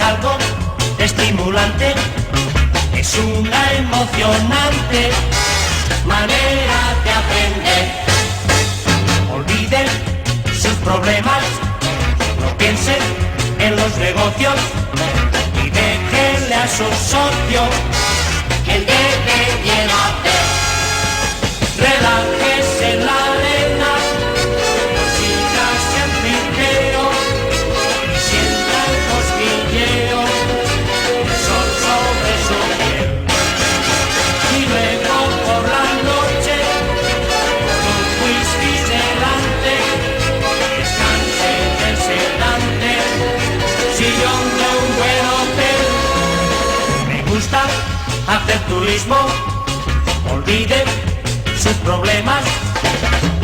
algo estimulante, es una emocionante manera de aprender. Olviden sus problemas, no piensen en los negocios y déjenle a su socio el debe y el hacer. Relájese en la arena, sígase al piqueo y sienta el cosquilleo del sol sobre su piel. Y luego por la noche, con un whisky delante, descanse del sedante, sillón de un buen hotel. Me gusta hacer turismo, olvide sus problemas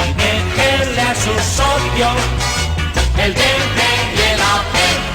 y déjenle a su socio el debe y el hacer.